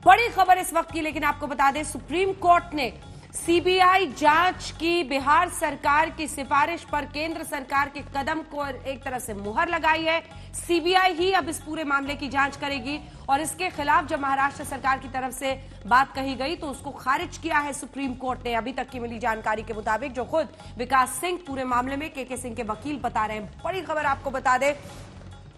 बड़ी खबर इस वक्त की, लेकिन आपको बता दें सुप्रीम कोर्ट ने सीबीआई जांच की बिहार सरकार की सिफारिश पर केंद्र सरकार के कदम को एक तरह से मुहर लगाई है। सीबीआई ही अब इस पूरे मामले की जांच करेगी और इसके खिलाफ जब महाराष्ट्र सरकार की तरफ से बात कही गई तो उसको खारिज किया है सुप्रीम कोर्ट ने। अभी तक की मिली जानकारी के मुताबिक जो खुद विकास सिंह पूरे मामले में के सिंह के वकील बता रहे हैं। बड़ी खबर आपको बता दें,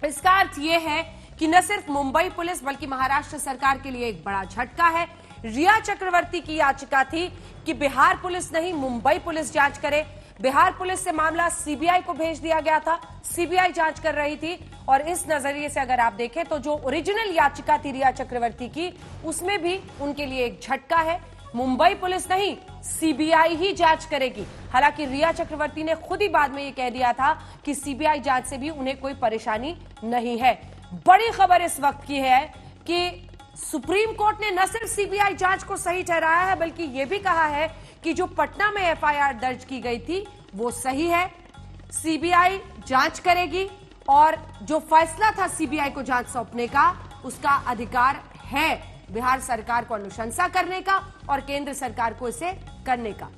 इसका अर्थ यह है कि न सिर्फ मुंबई पुलिस बल्कि महाराष्ट्र सरकार के लिए एक बड़ा झटका है। रिया चक्रवर्ती की याचिका थी कि बिहार पुलिस नहीं मुंबई पुलिस जांच करे। बिहार पुलिस से मामला सीबीआई को भेज दिया गया था, सीबीआई जांच कर रही थी और इस नजरिए से अगर आप देखें तो जो ओरिजिनल याचिका थी रिया चक्रवर्ती की उसमें भी उनके लिए एक झटका है। मुंबई पुलिस नहीं सीबीआई ही जांच करेगी। हालांकि रिया चक्रवर्ती ने खुद ही बाद में यह कह दिया था कि सीबीआई जांच से भी उन्हें कोई परेशानी नहीं है। बड़ी खबर इस वक्त की है कि सुप्रीम कोर्ट ने न सिर्फ सीबीआई जांच को सही ठहराया है बल्कि यह भी कहा है कि जो पटना में एफआईआर दर्ज की गई थी वो सही है। सीबीआई जांच करेगी और जो फैसला था सीबीआई को जांच सौंपने का उसका अधिकार है बिहार सरकार को अनुशंसा करने का और केंद्र सरकार को इसे करने का।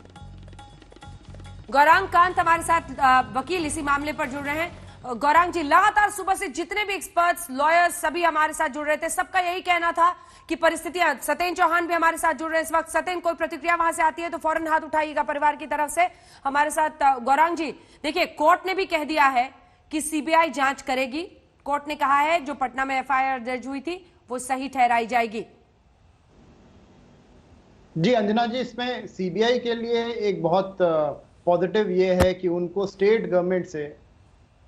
गौरांग कांत हमारे साथ वकील इसी मामले पर जुड़ रहे हैं। गौरांग जी, लगातार सुबह से जितने भी एक्सपर्ट्स लॉयर्स सभी हमारे साथ जुड़ रहे थे, सबका यही कहना था कि परिस्थितियां, सत्येन चौहान भी हमारे साथ जुड़ रहे हैं इस वक्त। सत्येन, कोई प्रतिक्रिया वहां से आती है तो फौरन हाथ उठाइएगा परिवार की तरफ से। हमारे साथ गौरांग जी, देखिए कोर्ट ने भी कह दिया है कि सीबीआई जांच करेगी। कोर्ट ने कहा है जो पटना में एफआईआर दर्ज हुई थी वो सही ठहराई जाएगी। जी अंजना जी, इसमें सीबीआई के लिए एक बहुत पॉजिटिव ये है कि उनको स्टेट गवर्नमेंट से,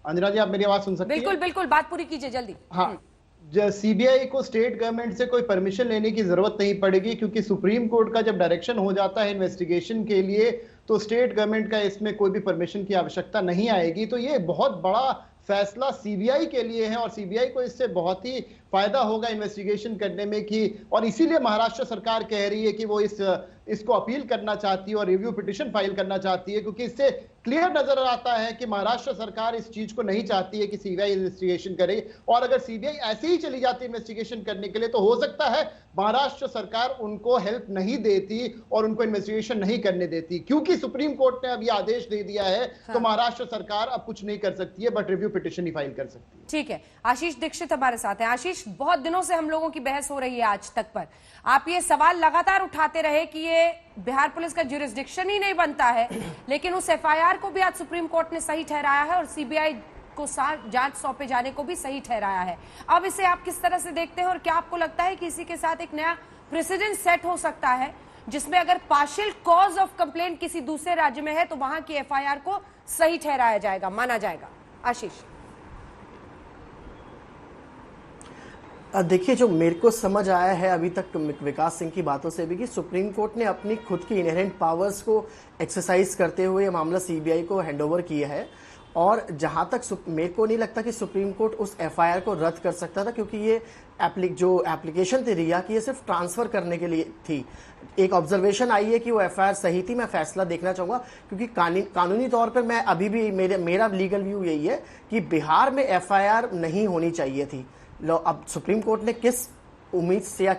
अंजना जी आप मेरी आवाज सुन सकती हैं? बिल्कुल बिल्कुल, बात पूरी कीजिए जल्दी। हाँ, सीबीआई को स्टेट गवर्नमेंट से कोई परमिशन लेने की जरूरत नहीं पड़ेगी क्योंकि सुप्रीम कोर्ट का जब डायरेक्शन हो जाता है इन्वेस्टिगेशन के लिए तो स्टेट गवर्नमेंट का इसमें कोई भी परमिशन की आवश्यकता नहीं आएगी। तो ये बहुत बड़ा फैसला सीबीआई के लिए है और सीबीआई को इससे बहुत ही फायदा होगा इन्वेस्टिगेशन करने में कि, और इसीलिए महाराष्ट्र सरकार कह रही है कि वो इसको अपील करना चाहती है और रिव्यू पिटीशन फाइल करना चाहती है क्योंकि इससे क्लियर नजर आता है कि महाराष्ट्र सरकार इस चीज को नहीं चाहती है कि सीबीआई इन्वेस्टिगेशन करे। और अगर सीबीआई ऐसे ही चली जाती है इन्वेस्टिगेशन करने के लिए तो हो सकता है महाराष्ट्र सरकार उनको हेल्प नहीं देती और उनको इन्वेस्टिगेशन नहीं करने देती। क्योंकि सुप्रीम कोर्ट ने अब ये आदेश दे दिया है तो महाराष्ट्र सरकार अब कुछ नहीं कर सकती है but review petition he file कर सकती है। ठीक है, आशीष दीक्षित हमारे साथ हैं। आशीष, बहुत दिनों से हम लोगों की बहस हो रही है आज तक पर, आप ये सवाल लगातार उठाते रहे कि ये बिहार पुलिस का ज्यूरिसडिक्शन ही नहीं बनता है, लेकिन उस एफआईआर को भी आज सुप्रीम कोर्ट ने सही ठहराया है और सीबीआई को जांच सौंपे जाने को भी सही ठहराया है। अब इसे आप किस तरह से देखते हैं और क्या आपको लगता है कि इसी के साथ एक नया प्रेसिडेंट सेट हो सकता है जिसमें अगर पार्शियल कॉज ऑफ कंप्लेंट किसी दूसरे राज्य में है तो वहां की एफआईआर को सही ठहराया जाएगा, माना जाएगा? आशीष, देखिए, जो मेरे को समझ आया है अभी तक विकास सिंह की बातों से भी कि सुप्रीम कोर्ट ने अपनी खुद की इनहेरेंट पावर्स को एक्सरसाइज करते हुए ये मामला सीबीआई को हैंडओवर किया है। और जहां तक मेरे को नहीं लगता कि सुप्रीम कोर्ट उस एफआईआर को रद्द कर सकता था क्योंकि ये जो एप्लीकेशन थी रिया की ये सिर्फ ट्रांसफर करने के लिए थी। एक ऑब्जर्वेशन आई है कि वो एफआईआर सही थी, मैं फैसला देखना चाहूंगा क्योंकि कानूनी तौर पर मैं अभी भी मेरा लीगल व्यू यही है कि बिहार में एफआईआर नहीं होनी चाहिए थी। अब सुप्रीम कोर्ट ने किस उम्मीद से या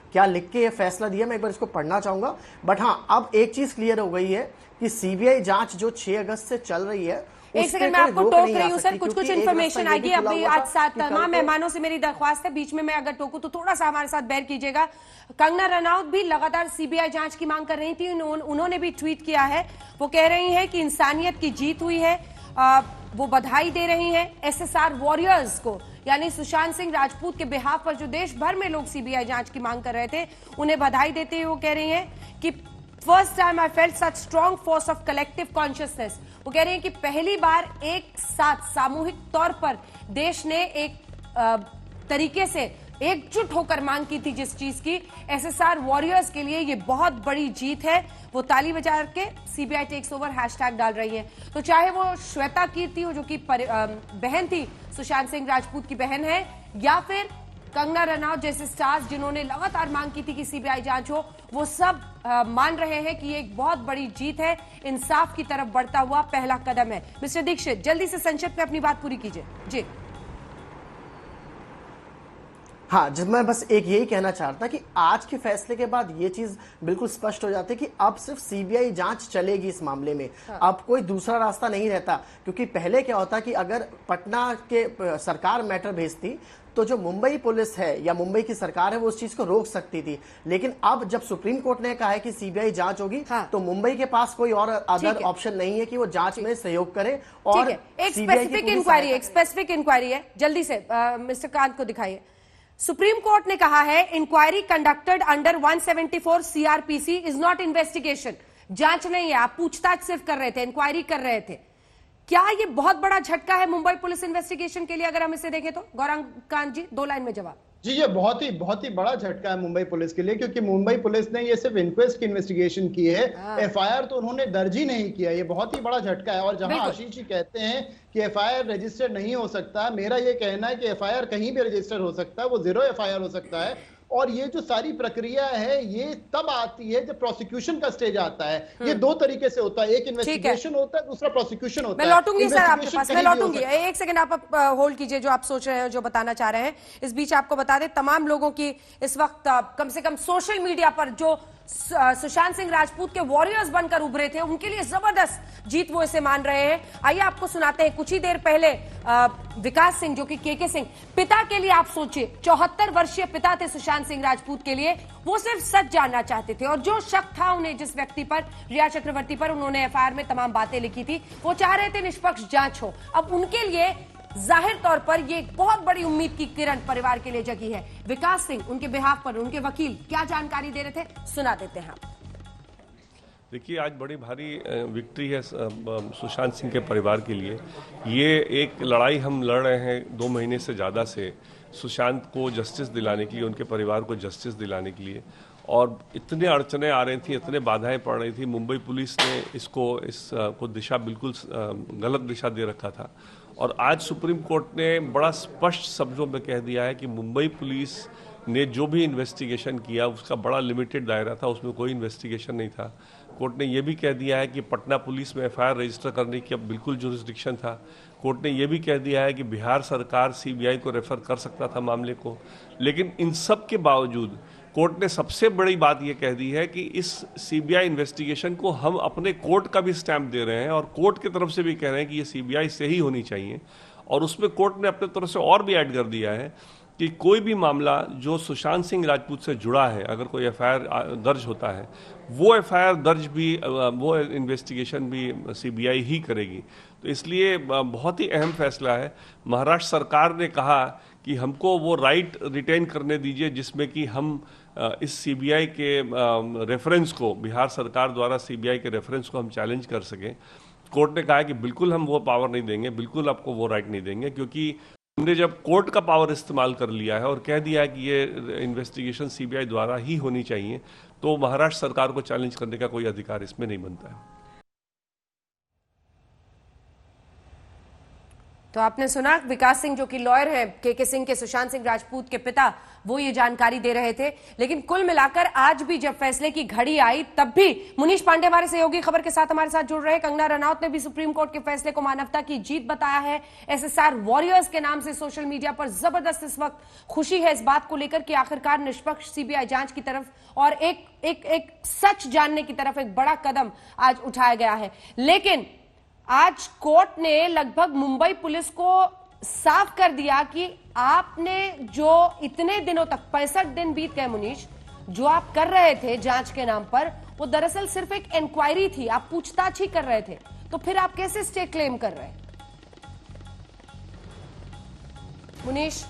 क्या लिख के ये फैसला दिया मैं एक बार इसको पढ़ना चाहूंगा। बट हाँ, अब एक चीज क्लियर हो गई है कि सीबीआई जांच जो 6 अगस्त से चल रही है, एक सेकंड मैं आपको टोक रही हूँ सर, कुछ इन्फॉर्मेशन आएगी अभी। आज साथ तमाम मेहमानों से मेरी दरख्वास्त है, बीच में मैं अगर टोकूं तो थोड़ा सा हमारे साथ बेयर कीजिएगा। कंगना रनौत भी लगातार सीबीआई जांच की मांग कर रही थी, उन्होंने भी ट्वीट किया है। वो कह रही है कि इंसानियत की जीत हुई है, वो बधाई दे रही है एसएसआर वॉरियर्स को, यानी सुशांत सिंह राजपूत के बिहाफ पर जो देश भर में लोग सीबीआई जांच की मांग कर रहे थे उन्हें बधाई देते हुए वो कह रही हैं कि first time I felt such strong force of collective consciousness. वो कह रही हैं कि पहली बार एक साथ सामूहिक तौर पर देश ने एक तरीके से एकजुट होकर मांग की थी जिस चीज की, एसएसआर वॉरियर्स के लिए ये बहुत बड़ी जीत है। वो ताली बजा के सीबीआई टेक्स ओवर हैशटैग डाल रही है। तो चाहे वो श्वेता कीर्ति हो जो कि बहन थी, सुशांत सिंह राजपूत की बहन है, या फिर कंगना रनौत जैसे स्टार्स जिन्होंने लगातार मांग की थी कि सीबीआई जांच हो, वो सब मान रहे हैं कि ये एक बहुत बड़ी जीत है, इंसाफ की तरफ बढ़ता हुआ पहला कदम है। मिस्टर दीक्षित, जल्दी से संक्षिप्त में अपनी बात पूरी कीजिए। जी हाँ, जब मैं बस एक यही कहना चाहता कि आज के फैसले के बाद ये चीज बिल्कुल स्पष्ट हो जाती है कि अब सिर्फ सीबीआई जांच चलेगी इस मामले में। हाँ। अब कोई दूसरा रास्ता नहीं रहता, क्योंकि पहले क्या होता कि अगर पटना के सरकार मैटर भेजती तो जो मुंबई पुलिस है या मुंबई की सरकार है वो उस चीज को रोक सकती थी, लेकिन अब जब सुप्रीम कोर्ट ने कहा है कि सीबीआई जांच होगी, हाँ। तो मुंबई के पास कोई और अदर ऑप्शन नहीं है कि वो जांच में सहयोग करे। और एक स्पेसिफिक इंक्वायरी है, जल्दी से मिस्टर कांत को दिखाइए। सुप्रीम कोर्ट ने कहा है inquiry conducted under 174 CrPC is not investigation, जांच नहीं है, आप पूछताछ सिर्फ कर रहे थे, इंक्वायरी कर रहे थे। क्या ये बहुत बड़ा झटका है मुंबई पुलिस इन्वेस्टिगेशन के लिए, अगर हम इसे देखें तो? गौरांग कांत जी, 2 लाइन में जवाब। जी, ये बहुत ही बड़ा झटका है मुंबई पुलिस के लिए, क्योंकि मुंबई पुलिस ने ये सिर्फ इंक्वेस्ट की इन्वेस्टिगेशन की है, एफआईआर तो उन्होंने दर्ज ही नहीं किया। ये बहुत ही बड़ा झटका है। और जहां आशीष जी कहते हैं कि एफआईआर रजिस्टर नहीं हो सकता, मेरा ये कहना है कि एफआईआर कहीं भी रजिस्टर हो सकता है, वो 0 एफआईआर हो सकता है। और ये जो सारी प्रक्रिया है ये तब आती है जब प्रोसिक्यूशन का स्टेज आता है। ये 2 तरीके से होता है, एक इन्वेस्टिगेशन होता है, दूसरा प्रोसिक्यूशन होता है। मैं लौटूंगी सर आपके पास, मैं लौटूंगी। एक सेकंड आप होल्ड कीजिए, जो आप सोच रहे हैं, जो बताना चाह रहे हैं। इस बीच आपको बता दें, तमाम लोगों की इस वक्त कम से कम सोशल मीडिया पर जो सुशांत सिंह राजपूत के वॉरियर्स बनकर उभरे थे, उनके लिए जबरदस्त जीत वो इसे मान रहे हैं। आइए आपको सुनाते हैं। कुछ ही देर पहले विकास सिंह, जो कि केके सिंह पिता के लिए, आप सोचिए 74 वर्षीय पिता थे सुशांत सिंह राजपूत के लिए, वो सिर्फ सच जानना चाहते थे। और जो शक था उन्हें जिस व्यक्ति पर, रिया चक्रवर्ती पर, उन्होंने एफआईआर में तमाम बातें लिखी थी, वो चाह रहे थे निष्पक्ष जांच हो। अब उनके लिए जाहिर तौर पर ये बहुत बड़ी उम्मीद की किरण परिवार के लिए जगी है। विकास सिंह उनके बिहाफ पर, उनके वकील क्या जानकारी दे रहे थे, सुना देते हैं। देखिए, आज बड़ी भारी विक्ट्री है सुशांत सिंह के परिवार के लिए। ये एक लड़ाई हम लड़ रहे हैं 2 महीने से ज़्यादा से, सुशांत को जस्टिस दिलाने के लिए, उनके परिवार को जस्टिस दिलाने के लिए। और इतने अड़चने आ रही थी, इतने बाधाएं पड़ रही थी। मुंबई पुलिस ने इसको दिशा बिल्कुल गलत दिशा दे रखा था। और आज सुप्रीम कोर्ट ने बड़ा स्पष्ट शब्दों में कह दिया है कि मुंबई पुलिस ने जो भी इन्वेस्टिगेशन किया उसका बड़ा लिमिटेड दायरा था, उसमें कोई इन्वेस्टिगेशन नहीं था। कोर्ट ने यह भी कह दिया है कि पटना पुलिस में एफआईआर रजिस्टर करने की अब बिल्कुल जुरिस्डिक्शन था। कोर्ट ने यह भी कह दिया है कि बिहार सरकार सीबीआई को रेफर कर सकता था मामले को। लेकिन इन सब के बावजूद कोर्ट ने सबसे बड़ी बात यह कह दी है कि इस सीबीआई इन्वेस्टिगेशन को हम अपने कोर्ट का भी स्टैंप दे रहे हैं और कोर्ट की तरफ से भी कह रहे हैं कि ये सीबीआई से ही होनी चाहिए। और उसमें कोर्ट ने अपने तरफ से और भी ऐड कर दिया है कि कोई भी मामला जो सुशांत सिंह राजपूत से जुड़ा है, अगर कोई एफआईआर दर्ज होता है, वो एफआईआर दर्ज भी, वो इन्वेस्टिगेशन भी सीबीआई ही करेगी। तो इसलिए बहुत ही अहम फैसला है। महाराष्ट्र सरकार ने कहा कि हमको वो राइट रिटेन करने दीजिए जिसमें कि हम इस सीबीआई के रेफरेंस को, बिहार सरकार द्वारा सीबीआई के रेफरेंस को हम चैलेंज कर सकें। कोर्ट ने कहा कि बिल्कुल हम वो पावर नहीं देंगे, बिल्कुल आपको वो राइट नहीं देंगे, क्योंकि हमने जब कोर्ट का पावर इस्तेमाल कर लिया है और कह दिया है कि ये इन्वेस्टिगेशन सीबीआई द्वारा ही होनी चाहिए, तो महाराष्ट्र सरकार को चैलेंज करने का कोई अधिकार इसमें नहीं बनता है। तो आपने सुना विकास सिंह, जो कि लॉयर हैं, केके सिंह के, सुशांत सिंह राजपूत के पिता, वो ये जानकारी दे रहे थे। लेकिन कुल मिलाकर आज भी जब फैसले की घड़ी आई, तब भी मुनीश पांडे हमारे सहयोगी खबर के साथ हमारे साथ जुड़ रहे हैं। कंगना रनौत ने भी सुप्रीम कोर्ट के फैसले को मानवता की जीत बताया है। एसएसआर वॉरियर्स के नाम से सोशल मीडिया पर जबरदस्त इस वक्त खुशी है इस बात को लेकर कि आखिरकार निष्पक्ष सीबीआई जांच की तरफ और एक सच जानने की तरफ एक बड़ा कदम आज उठाया गया है। लेकिन आज कोर्ट ने लगभग मुंबई पुलिस को साफ कर दिया कि आपने जो इतने दिनों तक, 65 दिन बीत गए मुनीश, जो आप कर रहे थे जांच के नाम पर, वो दरअसल सिर्फ एक इंक्वायरी थी, आप पूछताछ ही कर रहे थे। तो फिर आप कैसे स्टे क्लेम कर रहे हैं मुनीश?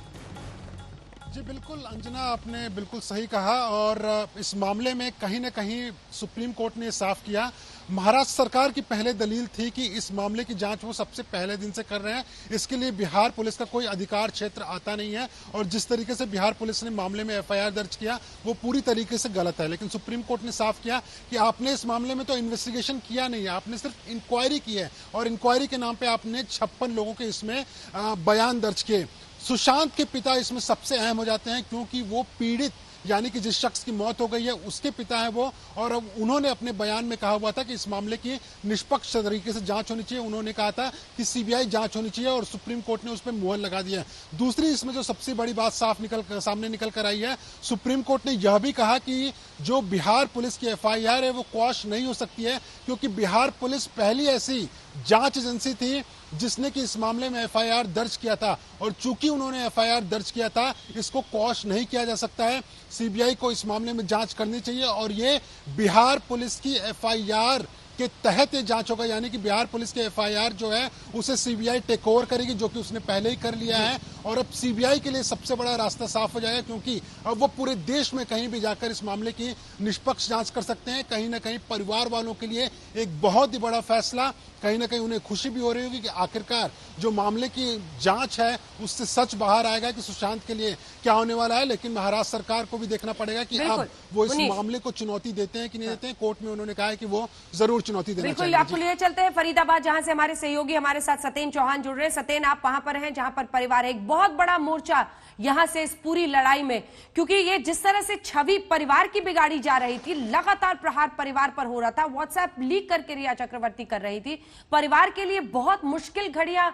जी बिल्कुल अंजना, आपने बिल्कुल सही कहा। और इस मामले में कहीं ना कहीं सुप्रीम कोर्ट ने साफ किया। महाराष्ट्र सरकार की पहले दलील थी कि इस मामले की जांच वो सबसे पहले दिन से कर रहे हैं, इसके लिए बिहार पुलिस का कोई अधिकार क्षेत्र आता नहीं है, और जिस तरीके से बिहार पुलिस ने मामले में एफआईआर दर्ज किया वो पूरी तरीके से गलत है। लेकिन सुप्रीम कोर्ट ने साफ किया कि आपने इस मामले में तो इन्वेस्टिगेशन किया नहीं है, आपने सिर्फ इंक्वायरी की है, और इंक्वायरी के नाम पर आपने 56 लोगों के इसमें बयान दर्ज किए। सुशांत के पिता इसमें सबसे अहम हो जाते हैं, क्योंकि वो पीड़ित यानी कि जिस शख्स की मौत हो गई है उसके पिता है वो, और अब उन्होंने अपने बयान में कहा हुआ था कि इस मामले की निष्पक्ष तरीके से जांच होनी चाहिए। उन्होंने कहा था कि सीबीआई जांच होनी चाहिए और सुप्रीम कोर्ट ने उस पर मुहर लगा दिया है। दूसरी इसमें जो सबसे बड़ी बात सामने निकल कर आई है, सुप्रीम कोर्ट ने यह भी कहा कि जो बिहार पुलिस की एफआईआर है वो क्वॉश नहीं हो सकती है, क्योंकि बिहार पुलिस पहली ऐसी जांच एजेंसी थी जिसने कि इस मामले में एफआईआर दर्ज किया था, और चूंकि उन्होंने एफआईआर दर्ज किया था इसको क्वॉश नहीं किया जा सकता है। सीबीआई को इस मामले में जांच करनी चाहिए और ये बिहार पुलिस की एफआईआर के तहत ये जांच होगा, यानी कि बिहार पुलिस के एफआईआर जो है उसे सीबीआई टेक ओवर करेगी, जो कि उसने पहले ही कर लिया है। और अब सीबीआई के लिए सबसे बड़ा रास्ता साफ हो जाएगा, क्योंकि अब वो पूरे देश में कहीं भी जाकर इस मामले की निष्पक्ष जांच कर सकते हैं। कहीं ना कहीं परिवार वालों के लिए एक बहुत ही बड़ा फैसला, कहीं ना कहीं उन्हें खुशी भी हो रही होगी कि आखिरकार जो मामले की जांच है उससे सच बाहर आएगा कि सुशांत के लिए क्या होने वाला है। लेकिन महाराष्ट्र सरकार को भी देखना पड़ेगा कि अब वो इस मामले को चुनौती देते हैं कि नहीं देते हैं। कोर्ट में उन्होंने कहा है कि वो जरूर चुनौती देना बिल्कुल, आपको लिए चलते हैं फरीदाबाद, जहां से हमारे सहयोगी हमारे साथ सतेन चौहान जुड़ रहे हैं। सतेन, आप वहां पर हैं जहां पर परिवार है, एक बहुत बड़ा मोर्चा यहां से इस पूरी लड़ाई में, क्योंकि ये जिस तरह से छवि परिवार की बिगाड़ी जा रही थी, लगातार प्रहार परिवार पर हो रहा था, व्हाट्सएप लीक करके रिया चक्रवर्ती कर रही थी, परिवार के लिए बहुत मुश्किल घड़ियां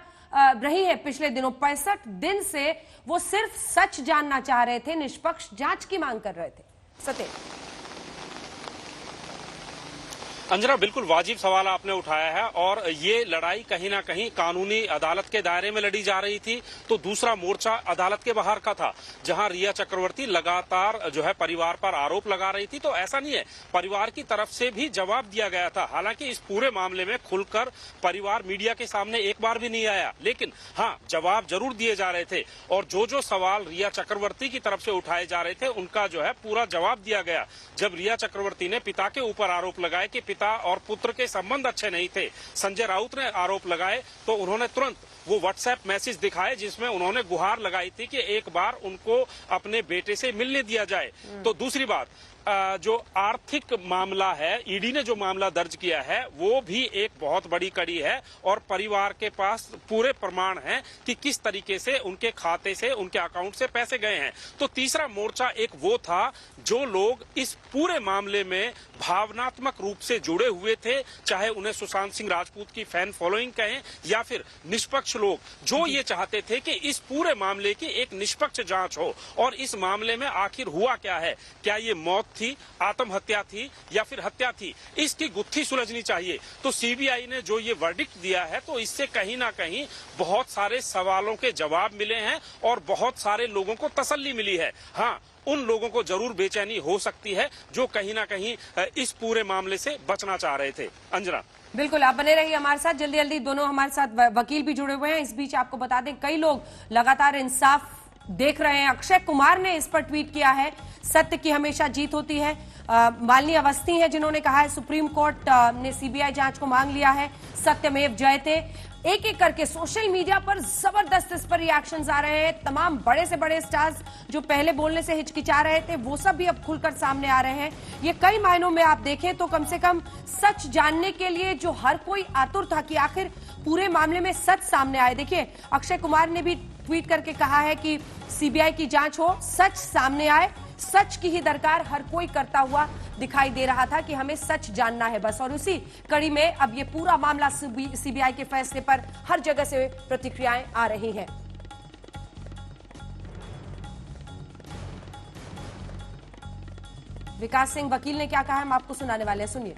रही है पिछले दिनों। 65 दिन से वो सिर्फ सच जानना चाह रहे थे, निष्पक्ष जांच की मांग कर रहे थे। सतेन। अंजना, बिल्कुल वाजिब सवाल आपने उठाया है, और ये लड़ाई कहीं ना कहीं कानूनी अदालत के दायरे में लड़ी जा रही थी, तो दूसरा मोर्चा अदालत के बाहर का था, जहां रिया चक्रवर्ती लगातार जो है परिवार पर आरोप लगा रही थी। तो ऐसा नहीं है, परिवार की तरफ से भी जवाब दिया गया था। हालांकि इस पूरे मामले में खुलकर परिवार मीडिया के सामने एक बार भी नहीं आया, लेकिन हाँ, जवाब जरूर दिए जा रहे थे, और जो सवाल रिया चक्रवर्ती की तरफ से उठाए जा रहे थे उनका जो है पूरा जवाब दिया गया। जब रिया चक्रवर्ती ने पिता के ऊपर आरोप लगाए कि पिता और पुत्र के संबंध अच्छे नहीं थे, संजय राउत ने आरोप लगाए, तो उन्होंने तुरंत वो व्हाट्सएप मैसेज दिखाए जिसमें उन्होंने गुहार लगाई थी कि एक बार उनको अपने बेटे से मिलने दिया जाए। तो दूसरी बात, जो आर्थिक मामला है, ईडी ने जो मामला दर्ज किया है वो भी एक बहुत बड़ी कड़ी है, और परिवार के पास पूरे प्रमाण हैं कि किस तरीके से उनके खाते से, उनके अकाउंट से पैसे गए हैं। तो तीसरा मोर्चा एक वो था जो लोग इस पूरे मामले में भावनात्मक रूप से जुड़े हुए थे, चाहे उन्हें सुशांत सिंह राजपूत की फैन फॉलोइंग कहें या फिर निष्पक्ष लोग, जो ये चाहते थे कि इस पूरे मामले की एक निष्पक्ष जांच हो, और इस मामले में आखिर हुआ क्या है, क्या ये मौत थी, आत्महत्या थी या फिर हत्या थी, इसकी गुत्थी सुलझनी चाहिए। तो सीबीआई ने जो ये वर्डिक्ट दिया है, तो इससे कहीं ना कहीं बहुत सारे सवालों के जवाब मिले हैं और बहुत सारे लोगों को तसल्ली मिली है। हाँ, उन लोगों को जरूर बेचैनी हो सकती है जो कहीं ना कहीं इस पूरे मामले से बचना चाह रहे थे। अंजना, बिल्कुल, आप बने रहिए हमारे साथ, जल्दी जल्दी दोनों हमारे साथ वकील भी जुड़े हुए हैं। इस बीच आपको बता दें, कई लोग लगातार इंसाफ देख रहे हैं। अक्षय कुमार ने इस पर ट्वीट किया है, सत्य की हमेशा जीत होती है। मालिनी अवस्थी है जिन्होंने कहा है सुप्रीम कोर्ट ने सीबीआई जांच को मांग लिया है, सत्यमेव जयते। एक एक करके सोशल मीडिया पर जबरदस्त इस पर रिएक्शंस आ रहे हैं। तमाम बड़े से बड़े स्टार्स जो पहले बोलने से हिचकिचा रहे थे वो सब भी अब खुलकर सामने आ रहे हैं। ये कई मायनों में आप देखें तो कम से कम सच जानने के लिए जो हर कोई आतुर था कि आखिर पूरे मामले में सच सामने आए। देखिए, अक्षय कुमार ने भी ट्वीट करके कहा है कि सीबीआई की जांच हो, सच सामने आए, सच की ही दरकार हर कोई करता हुआ दिखाई दे रहा था कि हमें सच जानना है बस। और उसी कड़ी में अब ये पूरा मामला सीबीआई के फैसले पर हर जगह से प्रतिक्रियाएं आ रही हैं। विकास सिंह वकील ने क्या कहा है, हम आपको सुनाने वाले हैं, सुनिए।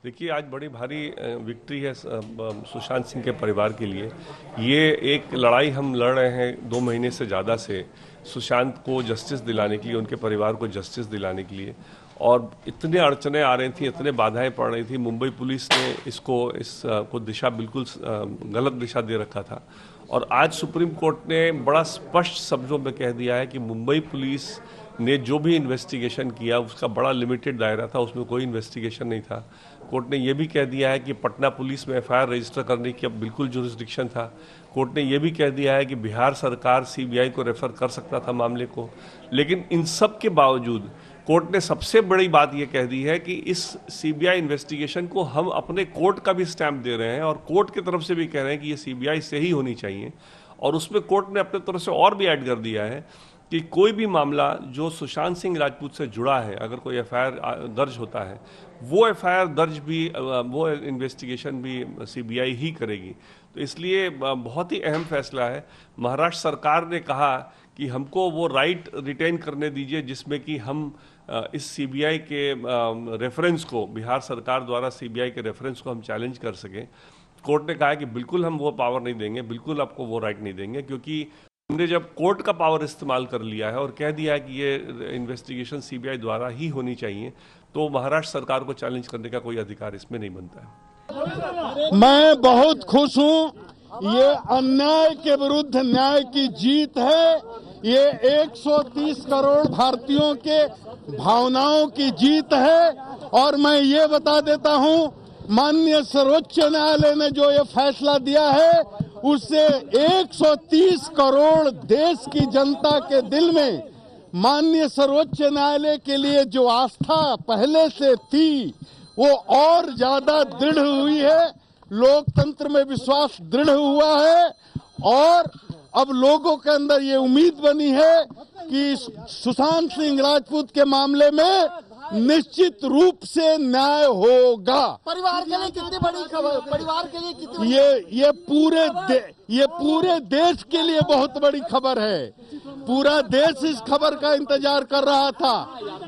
देखिए, आज बड़ी भारी विक्ट्री है सुशांत सिंह के परिवार के लिए। ये एक लड़ाई हम लड़ रहे हैं 2 महीने से ज़्यादा से, सुशांत को जस्टिस दिलाने के लिए, उनके परिवार को जस्टिस दिलाने के लिए। और इतने अड़चने आ रही थी, इतने बाधाएं पड़ रही थी। मुंबई पुलिस ने इसको दिशा बिल्कुल गलत दिशा दे रखा था, और आज सुप्रीम कोर्ट ने बड़ा स्पष्ट शब्दों में कह दिया है कि मुंबई पुलिस ने जो भी इन्वेस्टिगेशन किया उसका बड़ा लिमिटेड दायरा था, उसमें कोई इन्वेस्टिगेशन नहीं था। कोर्ट ने यह भी कह दिया है कि पटना पुलिस में एफआईआर रजिस्टर करने की अब बिल्कुल जुरिस्डिक्शन था। कोर्ट ने यह भी कह दिया है कि बिहार सरकार सीबीआई को रेफर कर सकता था मामले को। लेकिन इन सब के बावजूद कोर्ट ने सबसे बड़ी बात यह कह दी है कि इस सीबीआई इन्वेस्टिगेशन को हम अपने कोर्ट का भी स्टैंप दे रहे हैं, और कोर्ट की तरफ से भी कह रहे हैं कि ये सीबीआई से ही होनी चाहिए। और उसमें कोर्ट ने अपने तरफ से और भी ऐड कर दिया है कि कोई भी मामला जो सुशांत सिंह राजपूत से जुड़ा है, अगर कोई एफआईआर दर्ज होता है, वो एफआईआर दर्ज भी, वो इन्वेस्टिगेशन भी सीबीआई ही करेगी। तो इसलिए बहुत ही अहम फैसला है। महाराष्ट्र सरकार ने कहा कि हमको वो राइट रिटेन करने दीजिए जिसमें कि हम इस सीबीआई के रेफरेंस को, बिहार सरकार द्वारा सीबीआई के रेफरेंस को हम चैलेंज कर सकें। कोर्ट ने कहा है कि बिल्कुल हम वो पावर नहीं देंगे, बिल्कुल आपको वो राइट नहीं देंगे, क्योंकि हमने जब कोर्ट का पावर इस्तेमाल कर लिया है और कह दिया है कि ये इन्वेस्टिगेशन सीबीआई द्वारा ही होनी चाहिए, तो महाराष्ट्र सरकार को चैलेंज करने का कोई अधिकार इसमें नहीं बनता है। मैं बहुत खुश हूं। ये अन्याय के विरुद्ध न्याय की जीत है। ये 130 करोड़ भारतीयों के भावनाओं की जीत है। और मैं ये बता देता हूं, माननीय सर्वोच्च न्यायालय ने जो ये फैसला दिया है, उससे 130 करोड़ देश की जनता के दिल में माननीय सर्वोच्च न्यायालय के लिए जो आस्था पहले से थी, वो और ज्यादा दृढ़ हुई है। लोकतंत्र में विश्वास दृढ़ हुआ है और अब लोगों के अंदर ये उम्मीद बनी है कि सुशांत सिंह राजपूत के मामले में निश्चित रूप से न्याय होगा। परिवार के लिए कितनी बड़ी खबर, परिवार के लिए कितनी ये पूरे देश के लिए बहुत बड़ी खबर है। पूरा देश इस खबर का इंतजार कर रहा था।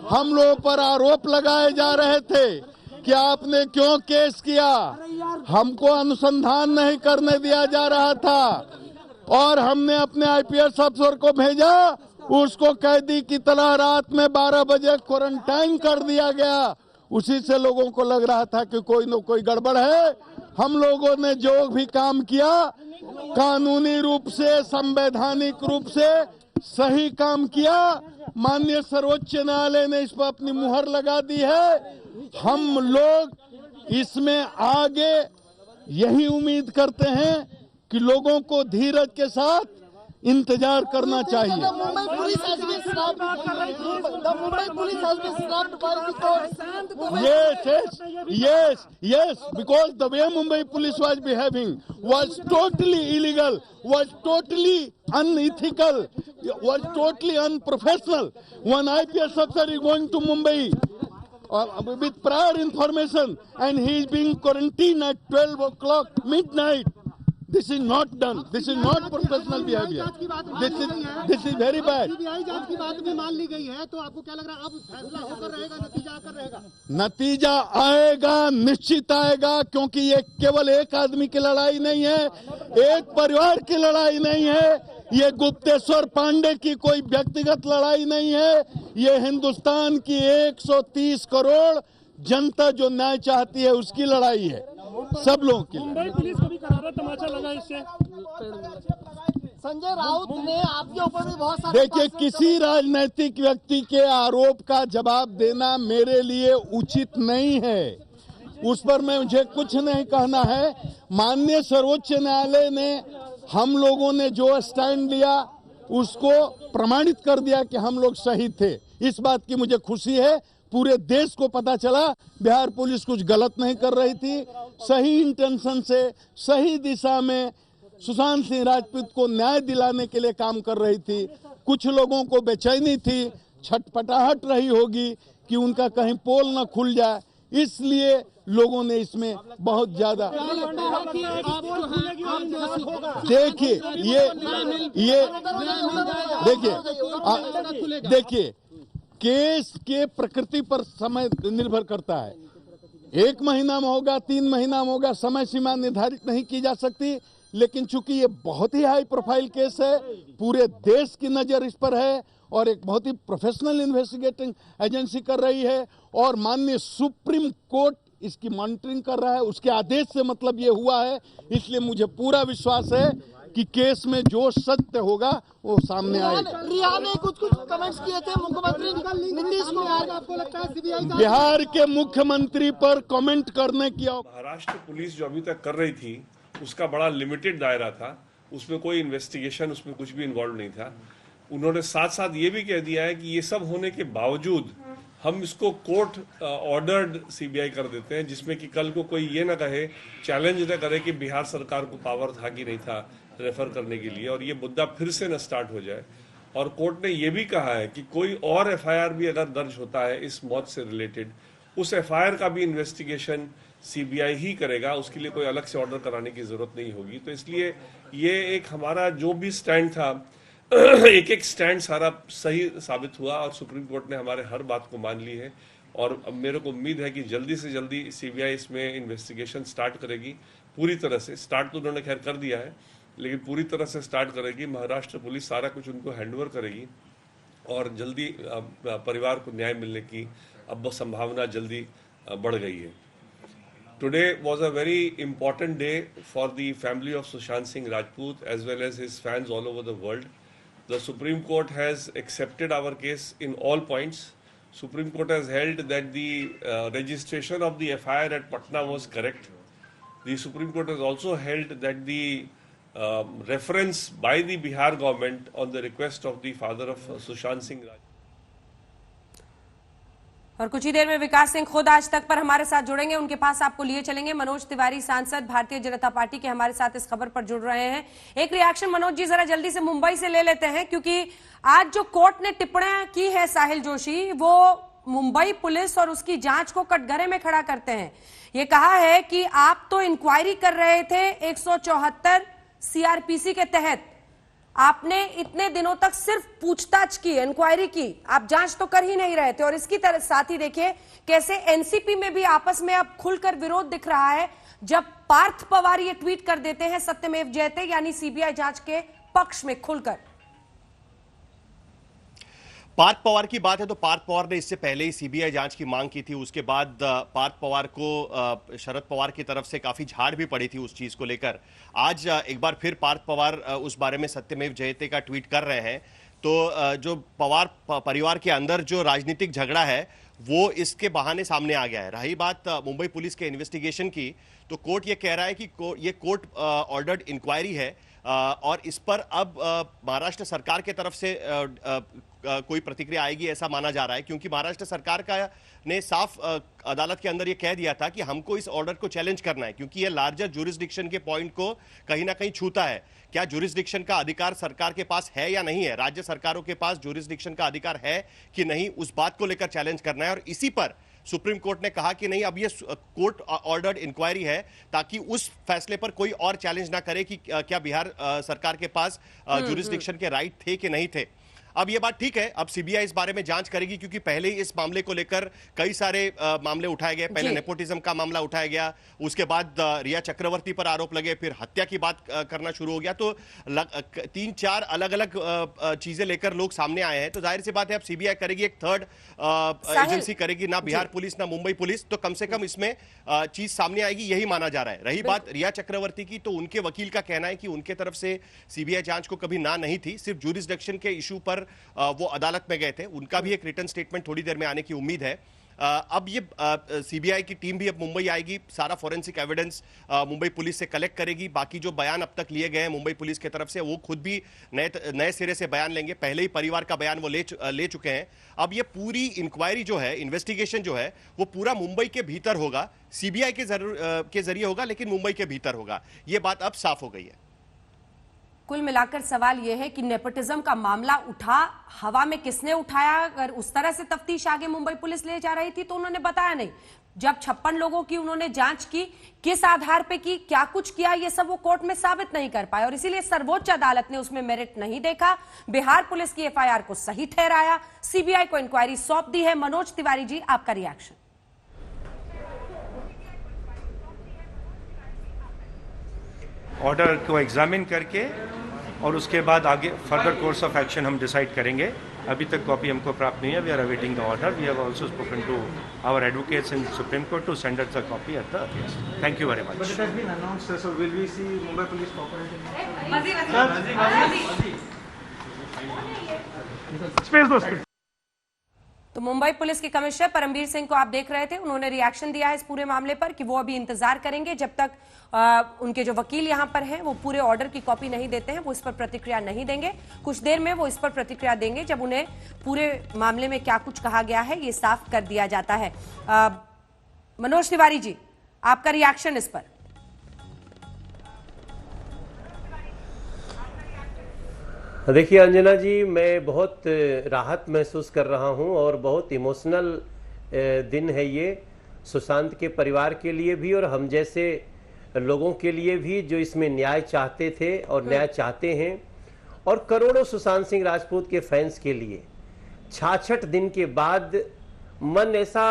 हम लोगों पर आरोप लगाए जा रहे थे कि आपने क्यों केस किया, हमको अनुसंधान नहीं करने दिया जा रहा था और हमने अपने आईपीएस अफसर को भेजा, उसको कैदी की तरह रात में 12 बजे क्वारंटाइन कर दिया गया। उसी से लोगों को लग रहा था कि कोई न कोई गड़बड़ है। हम लोगों ने जो भी काम किया कानूनी रूप से, संवैधानिक रूप से सही काम किया। माननीय सर्वोच्च न्यायालय ने इस पर अपनी मुहर लगा दी है। हम लोग इसमें आगे यही उम्मीद करते हैं कि लोगों को धीरज के साथ इंतजार करना चाहिए। Mumbai police has been stopped. The Mumbai police has been stopped by the court. Yes, because the way Mumbai police was behaving was totally illegal, was totally unethical, was totally unprofessional. One IPS officer is going to Mumbai with prior information and he is being quarantined at 12 o'clock midnight. This is not done. This is not professional behavior. This is very bad. CBI जांच की बात भी मान ली गई है, तो आपको क्या लग रहा है अब फैसला होकर रहेगा, नतीजा आकर रहेगा? नतीजा आएगा, निश्चित आएगा, क्योंकि ये केवल एक आदमी की लड़ाई नहीं है, एक परिवार की लड़ाई नहीं है, ये गुप्तेश्वर पांडे की कोई व्यक्तिगत लड़ाई नहीं है, ये हिंदुस्तान की 130 करोड़ जनता जो न्याय चाहती है उसकी लड़ाई है, सब लोगों की। मुंबई पुलिस को भी करारा तमाचा लगा इससे। संजय राउत ने आपके ऊपर भी बहुत सारे देखिए, किसी राजनीतिक व्यक्ति के आरोप का जवाब देना मेरे लिए उचित नहीं है, उस पर मुझे कुछ नहीं कहना है। माननीय सर्वोच्च न्यायालय ने हम लोगों ने जो स्टैंड लिया उसको प्रमाणित कर दिया कि हम लोग सही थे। इस बात की मुझे खुशी है। पूरे देश को पता चला बिहार पुलिस कुछ गलत नहीं कर रही थी, सही इंटेंशन से सही दिशा में सुशांत सिंह राजपूत को न्याय दिलाने के लिए काम कर रही थी। कुछ लोगों को बेचैनी थी, छटपटाहट रही होगी कि उनका कहीं पोल न खुल जाए, इसलिए लोगों ने इसमें बहुत ज्यादा देखिए केस के प्रकृति पर समय निर्भर करता है। 1 महीना में होगा, 3 महीना में होगा, समय सीमा निर्धारित नहीं की जा सकती। लेकिन चूंकि ये बहुत ही हाई प्रोफाइल केस है, पूरे देश की नजर इस पर है और एक बहुत ही प्रोफेशनल इन्वेस्टिगेटिंग एजेंसी कर रही है और माननीय सुप्रीम कोर्ट इसकी मॉनिटरिंग कर रहा है। उसके आदेश से मतलब ये हुआ है, इसलिए मुझे पूरा विश्वास है कि केस में जो सत्य होगा वो सामने आएगा। रिया ने कुछ कमेंट्स किए थे मुख्यमंत्री नीतीश कुमार, आपको लगता है सीबीआई बिहार के मुख्यमंत्री पर कमेंट करने की? महाराष्ट्र पुलिस जो अभी तक कर रही थी उसका बड़ा लिमिटेड दायरा था, उसमें कोई इन्वेस्टिगेशन, उसमें कुछ भी इन्वॉल्व नहीं था। उन्होंने साथ साथ ये भी कह दिया है कि ये सब होने के बावजूद हम इसको कोर्ट ऑर्डर्ड सीबीआई कर देते हैं, जिसमें कि कल को कोई ये ना कहे, चैलेंज ना करे कि बिहार सरकार को पावर था कि नहीं था रेफर करने के लिए, और ये मुद्दा फिर से न स्टार्ट हो जाए। और कोर्ट ने ये भी कहा है कि कोई और एफआईआर भी अगर दर्ज होता है इस मौत से रिलेटेड, उस एफआईआर का भी इन्वेस्टिगेशन सीबीआई ही करेगा, उसके लिए कोई अलग से ऑर्डर कराने की जरूरत नहीं होगी। तो इसलिए ये एक हमारा जो भी स्टैंड था एक एक स्टैंड सारा सही साबित हुआ और सुप्रीम कोर्ट ने हमारे हर बात को मान ली है। और अब मेरे को उम्मीद है कि जल्दी से जल्दी सीबीआई इसमें इन्वेस्टिगेशन स्टार्ट करेगी पूरी तरह से। स्टार्ट तो उन्होंने खैर कर दिया है, लेकिन पूरी तरह से स्टार्ट करेगी। महाराष्ट्र पुलिस सारा कुछ उनको हैंडओवर करेगी और जल्दी परिवार को न्याय मिलने की अब संभावना जल्दी बढ़ गई है। Today was a very important day for the family of Sushant Singh Rajput as well as his fans all over the world. The Supreme Court has accepted our case in all points. Supreme Court has held that the registration of the FIR at Patna was correct. The Supreme Court has also held that the reference by the Bihar government on the request of the father of Sushant Singh Rajput. और कुछ ही देर में विकास सिंह खुद आज तक पर हमारे साथ जुड़ेंगे, उनके पास आपको लिए चलेंगे। मनोज तिवारी सांसद भारतीय जनता पार्टी के हमारे साथ इस खबर पर जुड़ रहे हैं। एक रिएक्शन मनोज जी जरा जल्दी से मुंबई से ले लेते हैं, क्योंकि आज जो कोर्ट ने टिप्पणियां की है साहिल जोशी, वो मुंबई पुलिस और उसकी जांच को कटघरे में खड़ा करते हैं। ये कहा है कि आप तो इंक्वायरी कर रहे थे 174 सीआरपीसी के तहत, आपने इतने दिनों तक सिर्फ पूछताछ की, इंक्वायरी की, आप जांच तो कर ही नहीं रहे थे। और इसकी तरह साथ ही देखिए कैसे एनसीपी में भी आपस में अब खुलकर विरोध दिख रहा है, जब पार्थ पवार ये ट्वीट कर देते हैं सत्यमेव जयते, यानी सीबीआई जांच के पक्ष में खुलकर। पार्थ पवार की बात है तो पार्थ पवार ने इससे पहले ही सीबीआई जांच की मांग की थी। उसके बाद पार्थ पवार को शरद पवार की तरफ से काफी झाड़ भी पड़ी थी उस चीज को लेकर। आज एक बार फिर पार्थ पवार उस बारे में सत्यमेव जयते का ट्वीट कर रहे हैं। तो जो पवार परिवार के अंदर जो राजनीतिक झगड़ा है वो इसके बहाने सामने आ गया है। रही बात मुंबई पुलिस के इन्वेस्टिगेशन की, तो कोर्ट ये कह रहा है कि ये कोर्ट ऑर्डर्ड इंक्वायरी है और इस पर अब महाराष्ट्र सरकार के तरफ से कोई प्रतिक्रिया आएगी ऐसा माना जा रहा है, क्योंकि महाराष्ट्र सरकार का ने साफ अदालत के अंदर ये कह दिया था कि हमको इस ऑर्डर को चैलेंज करना है, क्योंकि ये लार्जर ज्यूरिसडिक्शन के पॉइंट को कहीं ना कहीं छूता है। क्या ज्यूरिसडिक्शन का अधिकार सरकार के पास है या नहीं है, राज्य सरकारों के पास ज्यूरिसडिक्शन का अधिकार है कि नहीं, उस बात को लेकर चैलेंज करना है। और इसी पर सुप्रीम कोर्ट ने कहा कि नहीं, अब ये कोर्ट ऑर्डर्ड इंक्वायरी है, ताकि उस फैसले पर कोई और चैलेंज ना करे कि क्या बिहार सरकार के पास ज्यूरिसडिक्शन के राइट थे कि नहीं थे। अब ये बात ठीक है, अब सीबीआई इस बारे में जांच करेगी, क्योंकि पहले ही इस मामले को लेकर कई सारे मामले उठाए गए। पहले नेपोटिज्म का मामला उठाया गया, उसके बाद रिया चक्रवर्ती पर आरोप लगे, फिर हत्या की बात करना शुरू हो गया। तो 3-4 अलग अलग चीजें लेकर लोग सामने आए हैं। तो जाहिर सी बात है अब सीबीआई करेगी, एक थर्ड एजेंसी करेगी, ना बिहार पुलिस ना मुंबई पुलिस, तो कम से कम इसमें चीज सामने आएगी, यही माना जा रहा है। रही बात रिया चक्रवर्ती की, तो उनके वकील का कहना है कि उनके तरफ से सीबीआई जांच को कभी ना नहीं थी, सिर्फ ज्यूरिसडिक्शन के इशू पर वो अदालत में गए थे। उनका भी एक रिटन स्टेटमेंट थोड़ी देर में आने की उम्मीद है। अब ये सीबीआई की टीम भी अब मुंबई आएगी, सारा फॉरेंसिक एविडेंस मुंबई पुलिस से कलेक्ट करेगी। बाकी जो बयान अब तक लिए गए हैं मुंबई पुलिस की तरफ से, वो खुद भी नए सिरे से बयान लेंगे। पहले ही परिवार का बयान वो ले चुके हैं। अब ये पूरी इंक्वायरी जो है, इन्वेस्टिगेशन जो है, वो पूरा मुंबई के भीतर होगा, सीबीआई के जरिए होगा, लेकिन मुंबई के भीतर होगा। ये बात अब साफ हो गई है। कुल मिलाकर सवाल यह है कि नेपोटिज्म का मामला उठा, हवा में किसने उठाया? अगर उस तरह से तफ्तीश आगे मुंबई पुलिस ले जा रही थी तो उन्होंने बताया नहीं। जब 56 लोगों की उन्होंने जांच की, किस आधार पे की, क्या कुछ किया, ये सब वो कोर्ट में साबित नहीं कर पाए और इसीलिए सर्वोच्च अदालत ने उसमें मेरिट नहीं देखा। बिहार पुलिस की एफआईआर को सही ठहराया, सीबीआई को इंक्वायरी सौंप दी है। मनोज तिवारी जी, आपका रिएक्शन। ऑर्डर को एग्जामिन करके और उसके बाद आगे फर्दर कोर्स ऑफ एक्शन हम डिसाइड करेंगे। अभी तक कॉपी हमको प्राप्त नहीं है। We are awaiting the order. We have also spoken to our advocates in Supreme Court to send us the copy at the earliest. Thank you very much. But it has been announced, so will we see Mumbai Police cooperating? Space those. तो Mumbai police के commissioner Parambir Singh को आप देख रहे थे, उन्होंने reaction दिया है इस पूरे मामले पर कि वो अभी इंतजार करेंगे जब तक उनके जो वकील यहां पर हैं वो पूरे ऑर्डर की कॉपी नहीं देते हैं, वो इस पर प्रतिक्रिया नहीं देंगे। कुछ देर में वो इस पर प्रतिक्रिया देंगे जब उन्हें पूरे मामले में क्या कुछ कहा गया है ये साफ कर दिया जाता है। मनोज तिवारी जी, आपका रिएक्शन इस पर। देखिए अंजना जी, मैं बहुत राहत महसूस कर रहा हूं और बहुत इमोशनल दिन है ये सुशांत के परिवार के लिए भी और हम जैसे लोगों के लिए भी जो इसमें न्याय चाहते थे और न्याय चाहते हैं, और करोड़ों सुशांत सिंह राजपूत के फैंस के लिए 66 दिन के बाद मन ऐसा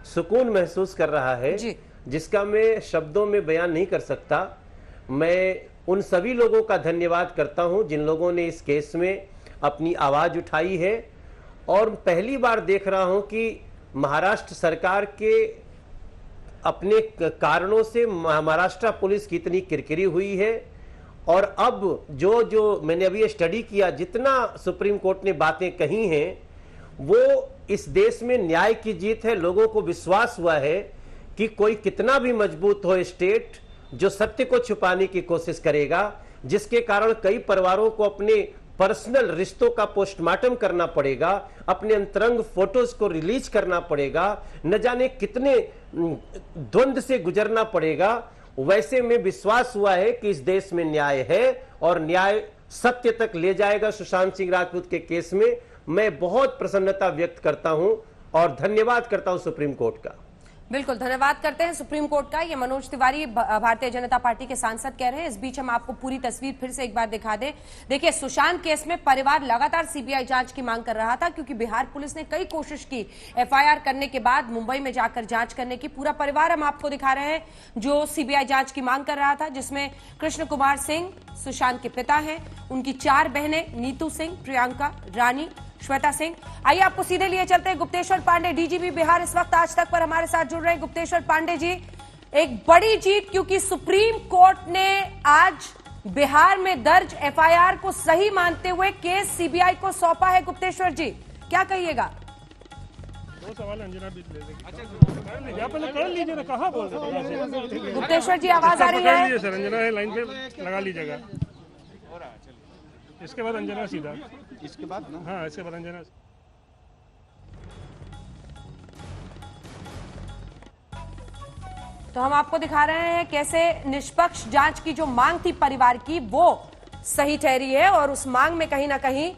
सुकून महसूस कर रहा है जिसका मैं शब्दों में बयान नहीं कर सकता। मैं उन सभी लोगों का धन्यवाद करता हूं जिन लोगों ने इस केस में अपनी आवाज उठाई है, और पहली बार देख रहा हूं कि महाराष्ट्र सरकार के अपने कारणों से महाराष्ट्र पुलिस की इतनी किरकिरी हुई है। और अब जो मैंने अभी स्टडी किया, जितना सुप्रीम कोर्ट ने बातें कही हैं वो इस देश में न्याय की जीत है। लोगों को विश्वास हुआ है कि कोई कितना भी मजबूत हो स्टेट, जो सत्य को छुपाने की कोशिश करेगा, जिसके कारण कई परिवारों को अपने पर्सनल रिश्तों का पोस्टमार्टम करना पड़ेगा, अपने अंतरंग फोटोज को रिलीज करना पड़ेगा, न जाने कितने द्वंद्व से गुजरना पड़ेगा, वैसे में विश्वास हुआ है कि इस देश में न्याय है और न्याय सत्य तक ले जाएगा सुशांत सिंह राजपूत के केस में। मैं बहुत प्रसन्नता व्यक्त करता हूं और धन्यवाद करता हूं सुप्रीम कोर्ट का। बिल्कुल धन्यवाद करते हैं सुप्रीम कोर्ट का। ये मनोज तिवारी भारतीय जनता पार्टी के सांसद कह रहे हैं। इस बीच हम आपको पूरी तस्वीर फिर से एक बार दिखा दें। देखिए, सुशांत केस में परिवार लगातार सीबीआई जांच की मांग कर रहा था, क्योंकि बिहार पुलिस ने कई कोशिश की एफआईआर करने के बाद मुंबई में जाकर जांच करने की। पूरा परिवार हम आपको दिखा रहे हैं जो सीबीआई जांच की मांग कर रहा था, जिसमें कृष्ण कुमार सिंह सुशांत के पिता हैं, उनकी 4 बहनें नीतू सिंह, प्रियंका, रानी, श्वेता सिंह। आइए आपको सीधे लिए चलते हैं। गुप्तेश्वर पांडे, डीजीपी बिहार, इस वक्त आज तक पर हमारे साथ जुड़ रहे हैं। गुप्तेश्वर पांडे जी, एक बड़ी जीत, क्योंकि सुप्रीम कोर्ट ने आज बिहार में दर्ज एफआईआर को सही मानते हुए केस सीबीआई को सौंपा है। गुप्तेश्वर जी, क्या कहिएगा? 2 सवाल अंजना भी ले लेंगे। पहले कर लीजिए ना, कहाँ बोल रहे हैं? गुप्तेश्वर जी, आवाज आ रही है? सर, अंजना लाइन पे लगा लीजिएगा। इसके बाद अंजना सीधा, इसके बाद ना, हाँ इसके बाद अंजना। तो हम आपको दिखा रहे हैं कैसे निष्पक्ष जांच की जो मांग थी परिवार की, वो सही ठहरी है, और उस मांग में कहीं ना कहीं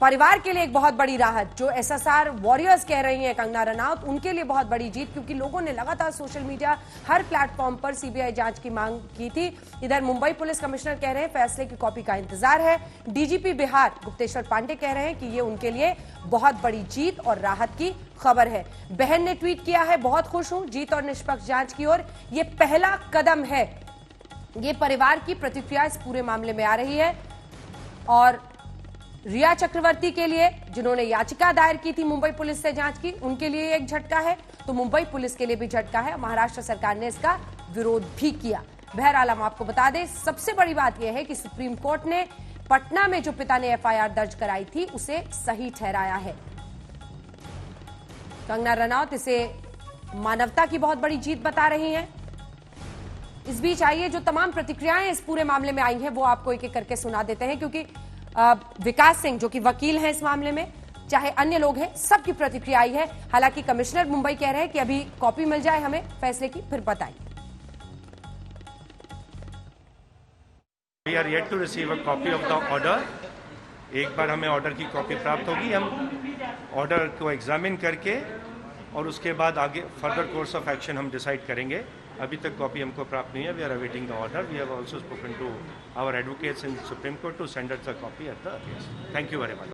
परिवार के लिए एक बहुत बड़ी राहत, जो एसएसआर वॉरियर्स कह रही हैं कंगना रनौत, उनके लिए बहुत बड़ी जीत, क्योंकि लोगों ने लगातार सोशल मीडिया हर प्लेटफॉर्म पर सीबीआई जांच की मांग की थी। इधर मुंबई पुलिस कमिश्नर कह रहे हैं फैसले की कॉपी का इंतजार है। डीजीपी बिहार गुप्तेश्वर पांडे कह रहे हैं कि ये उनके लिए बहुत बड़ी जीत और राहत की खबर है। बहन ने ट्वीट किया है, बहुत खुश हूं जीत और निष्पक्ष जांच की ओर, ये पहला कदम है। ये परिवार की प्रतिक्रिया इस पूरे मामले में आ रही है। और रिया चक्रवर्ती के लिए, जिन्होंने याचिका दायर की थी मुंबई पुलिस से जांच की, उनके लिए एक झटका है, तो मुंबई पुलिस के लिए भी झटका है। महाराष्ट्र सरकार ने इसका विरोध भी किया। बहरहाल हम आपको बता दें, सबसे बड़ी बात यह है कि सुप्रीम कोर्ट ने पटना में जो पिता ने एफआईआर दर्ज कराई थी उसे सही ठहराया है। कंगना रनौत इसे मानवता की बहुत बड़ी जीत बता रही हैं। इस बीच आइए जो तमाम प्रतिक्रियाएं इस पूरे मामले में आई हैं वो आपको एक एक करके सुना देते हैं, क्योंकि विकास सिंह जो कि वकील हैं इस मामले में, चाहे अन्य लोग हैं, सबकी प्रतिक्रिया आई है। हालांकि कमिश्नर मुंबई कह रहे हैं कि अभी कॉपी मिल जाए हमें फैसले की, फिर बताएं। We are yet to receive a copy of the order. एक बार हमें ऑर्डर की कॉपी प्राप्त होगी, हम ऑर्डर को एग्जामिन करके और उसके बाद आगे फर्दर कोर्स ऑफ एक्शन हम डिसाइड करेंगे। अभी तक कॉपी हमको प्राप्त नहीं है। We are awaiting the order. We have also spoken to our advocates in Supreme Court to send us the copy at the earliest. Thank you very much.